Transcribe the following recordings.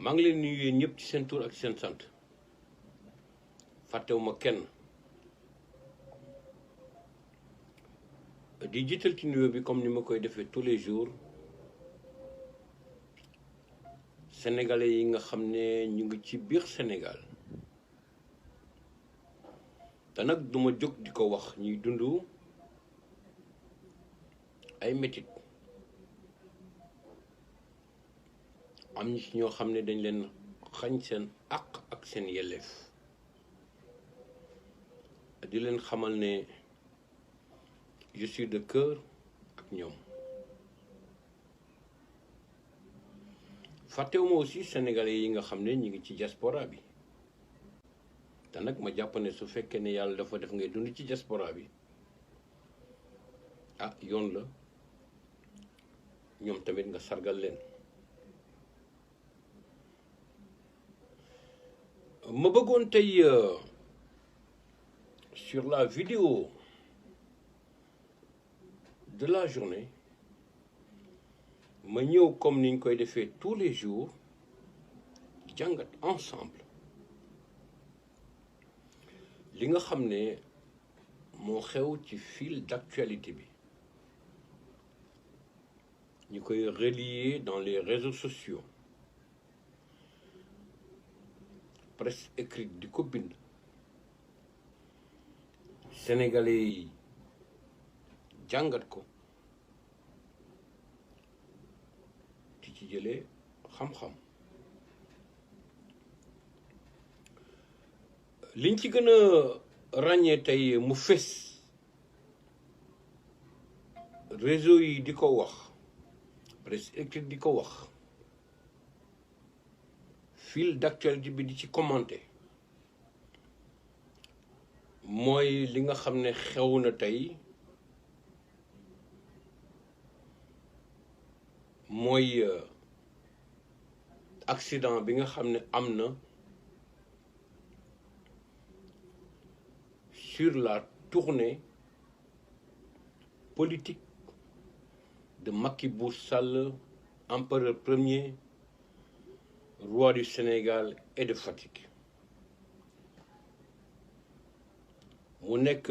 maa ngi leen nuyu yéen ñëpp ci seen tur ak seen sant fàttewuma kenn di jiital ci nuyoo bi comme ni ma koy defee tous les jours sénégalais yi nga xam ne ñu ngi ci biir Sénégal te nag duma jóg di ko wax ñuy dund ay métit am ñi ci ñoo xam ne dañ leen xañ seen àq ak seen yelleef di leen xamal ne je suis de cœur ak ñoom fàttewuma aussi sénégalais yi nga xam ne ñu ngi ci diaspora bi te nag ma jàpp ne su fekkee ne yàlla dafa def ngay dund ci diaspora bi ah yoon la ñoom tamit nga sargal leen ma bëggoon tey sur la vidéo de la journée ma ñëw comme niñ koy defee tous les jours jàngat ensemble li nga xam ne moo xew ci fil d'actualité bi ñu koy relier dans les réseaux sociaux presse écrite di ko bind sénégalais yi jàngat ko di ci jëlee xam-xam liñ ci gën a ràññee tey mu fés réseau yi di ko wax presse écrite di ko wax fil d'actualité bi di ci commenter mooy li nga xam ne xew na tey mooy accident bi nga xam ne am na sur la tournée politique de Macky Sall, empereur premier, roi du Sénégal et de Fatick. mu nekk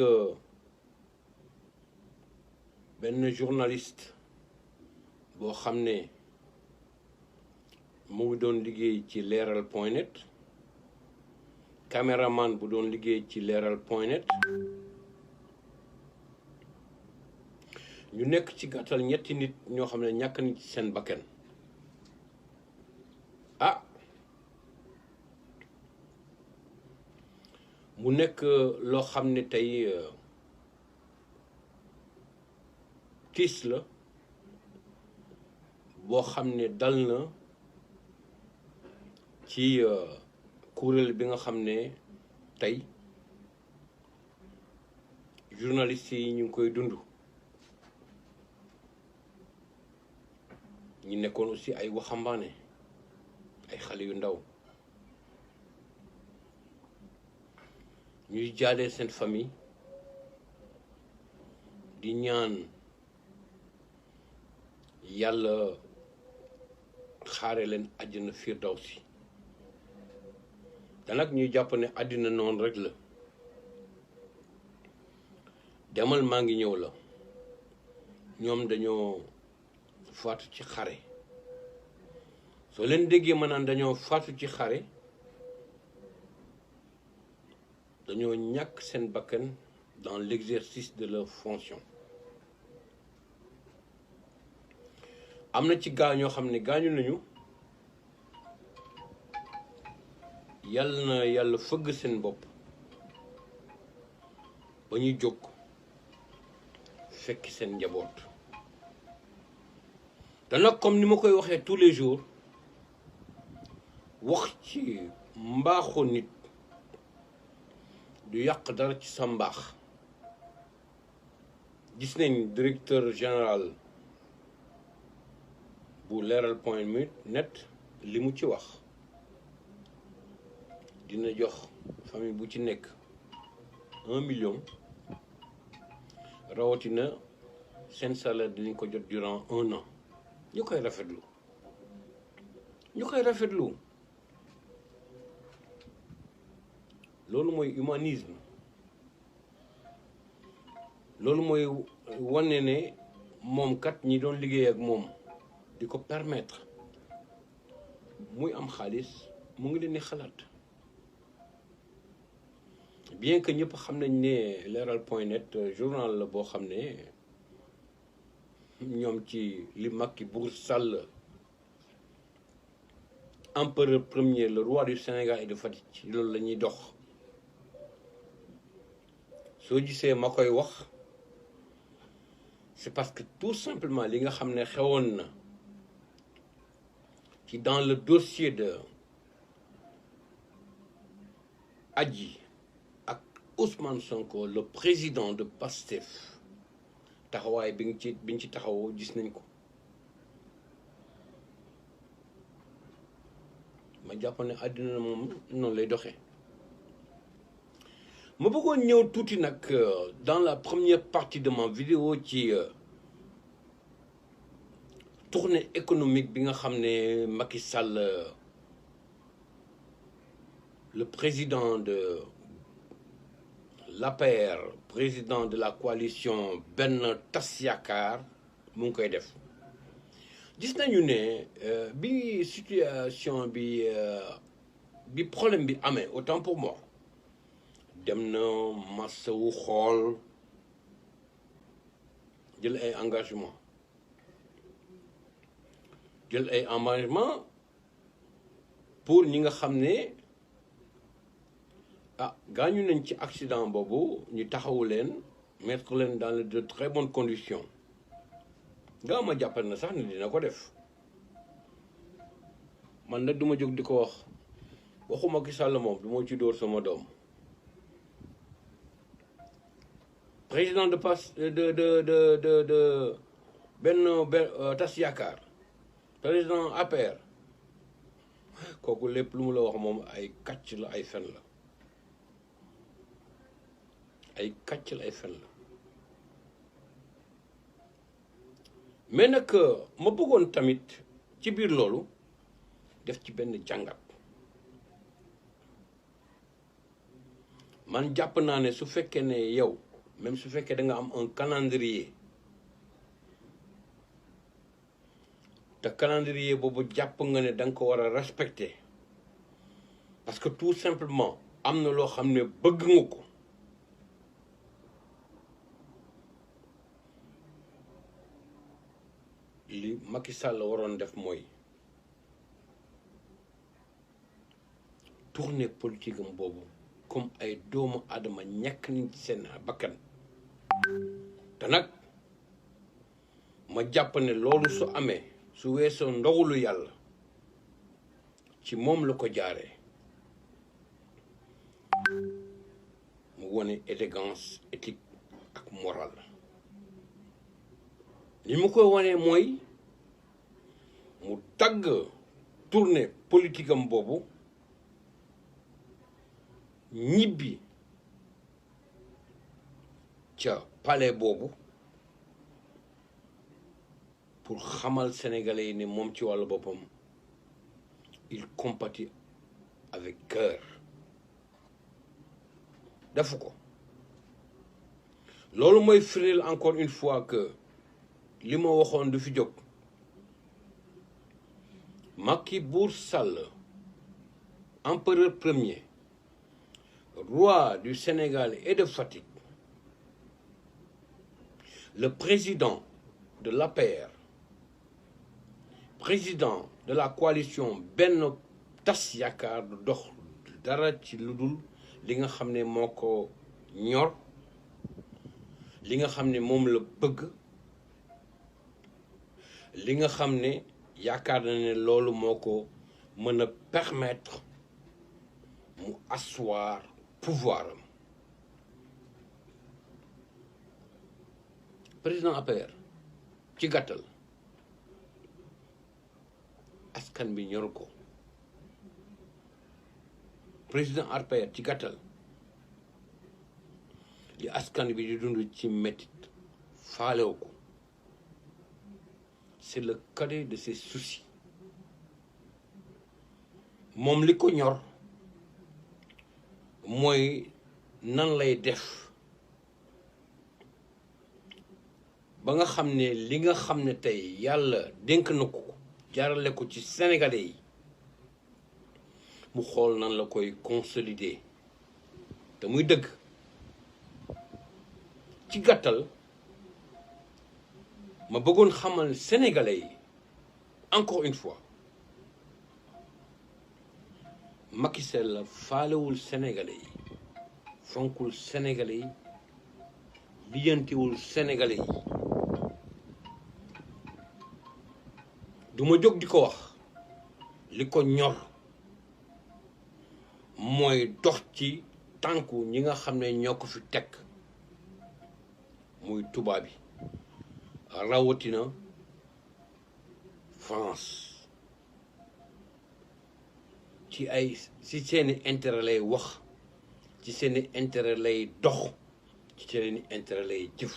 benn journaliste boo xam ne mu ngi doon liggéey ci leeral.net, caméraman bu doon liggéey ci leeral.net, ñu nekk ci gàttal ñetti nit ñoo xam ne ñàkk nañ ci seen bakkan mu nekk loo xam ne tey tiis la boo xam ne dal na ci kuréel bi nga xam ne tey journalistes yi ñu ngi koy dund ñu nekkoon aussi ay waxambaane ay xale yu ndaw ñuy jaalee seen famille di ñaan yàlla xaare leen àjjana firdawsi te nag ñuy jàpp ne àddina noonu rek la demal maa ngi ñëw la ñoom dañoo faatu ci xare soo leen déggee ma naan dañoo faatu ci xare dañoo ñàkk seen bakkan dans l'exercice de leur fonction am na ci gaa ñoo xam ne gaañu nañu yàlla na yàlla fëgg seen bopp ba ñuy jóg fekk seen njaboot te nag comme ni ma koy waxee tous les jours wax ci mbaaxu nit du yàq dara ci sa mbaax gis nañ directeur général bu leeral.net li mu ci wax dina jox famille bu ci nekk 1 million rawatina seen salaire dinañ ko jot durant 1 an ñu koy rafetlu loolu mooy humanisme, loolu mooy wane ne moom kat ñi doon liggéey ak moom di ko permettre muy am xaalis mu ngi leen di xalaat. Bien que ñëpp xam nañ ne leral.net journal la boo xam ne ñoom ci li Macky Bour Sall empereur premier, le roi du Sénégal et de Fatick ci loolu la ñuy dox. soo gisee ma koy wax c'est parce que tout simplement li nga xam ne xewoon na ci dans le dossier de Adji ak Ousmane Sonko, le président de PASTEF, taxawaay biñ ci taxawoo gis nañ ko. ma jàpp ne àddina moom noonu lay doxee. ma bëggoon ñëw tuuti nag dans la première partie de ma vidéo ci tournée économique bi nga xam ne Macky Sall, le président de l'APR, président de la coalition Benno Tas Yaakaar mu ngi koy def. gis nañu ne bi situation bi problème bi amee, autant pour moi, dem na masawu xool jël ay engagement pour ñi nga xam ne gaañu nañ ci accident boobu, ñu taxawu leen, mettre leen dans de très bonnes conditions. nga ma jàppal na sax ne dina ko def. man nag duma jóg di ko wax, waxuma ki Sall moom du ma ci dóor sama doom. président de Benno Tas Yaakaar, président APR, kooku lépp lu mu la wax moom ay kàcc la, ay fen la, ay kàcc la, ay fen la. mais nag ma bëggoon tamit ci biir loolu def ci benn jàngat. man jàpp naa ne su fekkee ne yow, même su fekkee da nga am un calendrier, te calendrier boobu jàpp nga ne da nga ko war a respecter, parce que tout simplement am na loo xam ne bëgg nga ko, li Macky Sall waroon def mooy tournée politique am boobu comme ay doomu aadama ñàkk nañ ci seen bakkan. te nag ma jàpp ne loolu su amee, su weesoo ndogalu yàlla ci moom la ko jaaree, mu wone élégance éthique ak morale. li mu koy wone mooy mu tagg tournée politique am boobu, ñibbi ca palais boobu pour xamal sénégalais yi ne moom ci wàllu boppam il compatit avec cœur. defu ko. loolu mooy firil encore une fois que li ma waxoon du fi jóg. Macky Bour Sall, empereur premier, roi du Sénégal et de Fatick, le président de l'APR, président de la coalition Benno Tas Yaakaar, du dox dara ci lu dul li nga xam ne moo ko ñor, li nga xam ne moom la bëgg, li nga xam ne yaakaar na ne loolu moo ko mën a permettre mu asseoir pouvoir am. président APR ci gàttal askan bi ñor ko. président APR ci gàttal li askan bi di dund ci métit faalew ko. c'est le cadet de ses soucis. moom li ko ñor mooy nan lay def ba nga xam ne li nga xam ne tey yàlla dénk na ko jaarale ko ci sénégalais yi mu xool nan la koy consolider te muy dëgg. ci gàttal ma bëggoon xamal sénégalais yi encore une fois Macky Sall faalewul sénégalais yi fonkul sénégalais yi lijjantiwul sénégalais yi du ma jóg di ko wax li ko ñor mooy dox ci tànku ñi nga xam ne ñoo ko fi teg muy tubaab bi rawatina France ci seeni intérêt lay wax ci seeni intérêt lay dox ci seeni intérêt lay jëf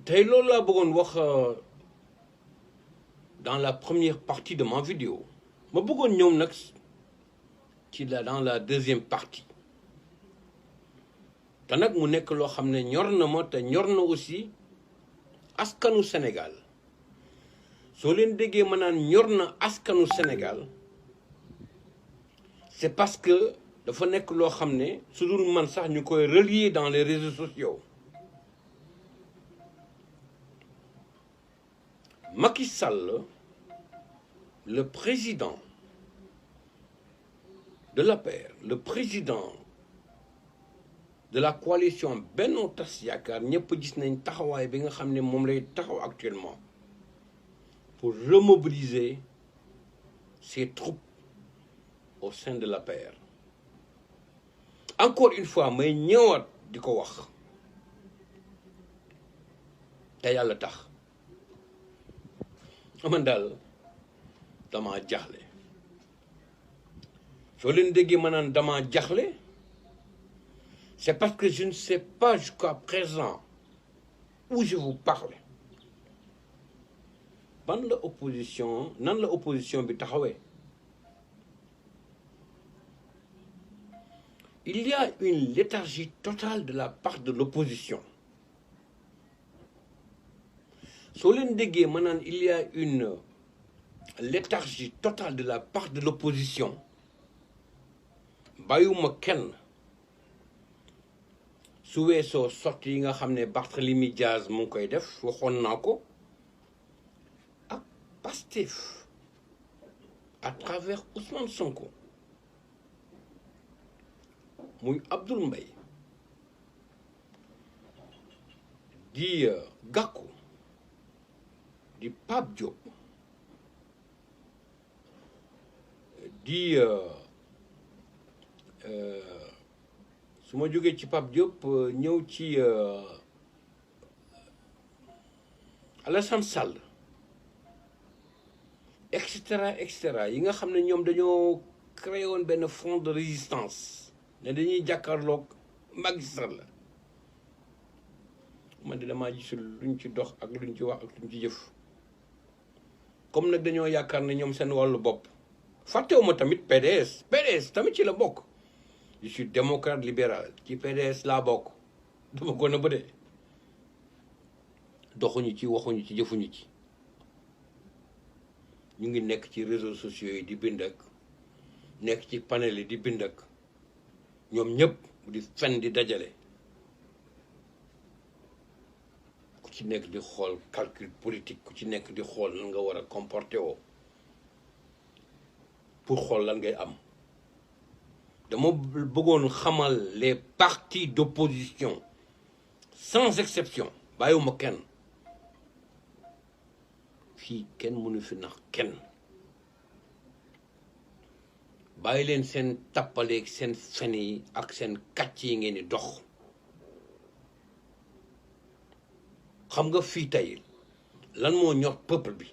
tey loolu laa bëggoon wax dans la première partie de ma vidéo ma bëggoon ñëw nag dans la deuxième partie te nag mu nekk loo xam ne ñor na ma te ñor na aussi askanu Sénégal soo leen déggee ma naan ñor na askanu Sénégal c'est parce que dafa nekk loo xam ne su dul man sax ñu koy relier dans les réseaux sociaux. Macky Sall, le président de l'APR, le président de la coalition Benno Tass Yaakaar, ñëpp gis nañ taxawaay bi nga xam ne moom lay taxaw actuellement pour remobiliser ses troupes au sein de l'APR. Encore une fois may ñëwaat di ko wax te yàlla tax man daal dama jaxle soo leen déggee ma naan dama jaxle c'est parce que je ne sais pas jusqu'à présent où je vous parle nan la opposition bi taxawee. Il y a une léthargie totale de la part de l'opposition. Soo leen déggee ma naan il y a une léthargie totale de la part de l'opposition bàyyuma kenn su weesoo sorti yi nga xam ne Barthélémy Diaz mu ngi koy def waxoon naa ko ak Pastef à travers Ousmane Sonko muy Abdoul Mbaye di Gakou di Pape Diop di su ma jógee ci Pape Diop ñëw ci Alassane Sall et cetera yi nga xam ne ñoom dañoo créé woon benn front de résistance ne dañuy jàkkaarloog Macky Sall la man de damaa gisul luñ ci dox ak luñ ci wax ak luñ ci jëf comme nag dañoo yaakaar ne ñoom seen wàllu bopp fàttewuma tamit PDS tamit ci la bokk. Je suis démocrate libéral ci PDS laa bokk dama ko nëbb de doxuñu ci waxuñu ci jëfuñu ci ñu ngi nekk ci réseaux sociaux yi di bind ak nekk ci panel yi di bind ak ñoom ñëpp di fen di dajale ku ci nekk di xool calcul politique ku ci nekk di xool lan nga war a comporter woo pour xool lan ngay am. dama bëggoon xamal les partis d'opposition sans exception bàyyiwuma kenn fii kenn mënu fi nax kenn bàyyi leen seen tappaleeg seen fen yi ak seen kàcc yi ngeen di dox xam nga fii tey lan moo ñor peuple bi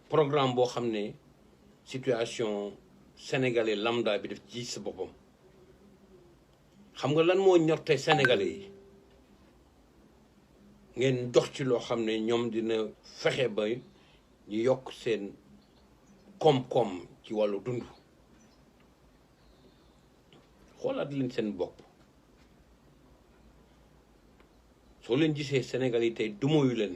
programme boo xam ne situation sénégalais lambda bi def ci sa boppam xam nga lan moo ñor tey sénégalais yi ngeen dox ci loo xam ne ñoom dina fexe ba ñu yokk seen koom-koom ci wàllu dund xoolaat leen seen bopp soo leen gisee Sénégal yi tey dumoyu leen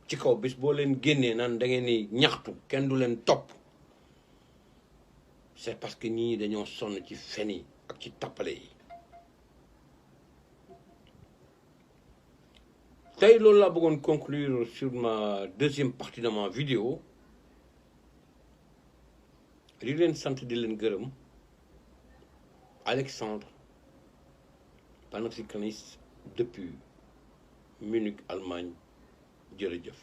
ci kaw bis boo leen génnee naan da ngeen ni ñaxtu kenn du leen topp c'est parce que ñii dañoo sonn ci fen yi ak ci tappale yi tey loolu laa bëggoon conclure sur ma deuxième partie de ma vidéo di leen sant di leen gërëm Alexandre panafricaniste depuis Munich Allemagne jërëjëf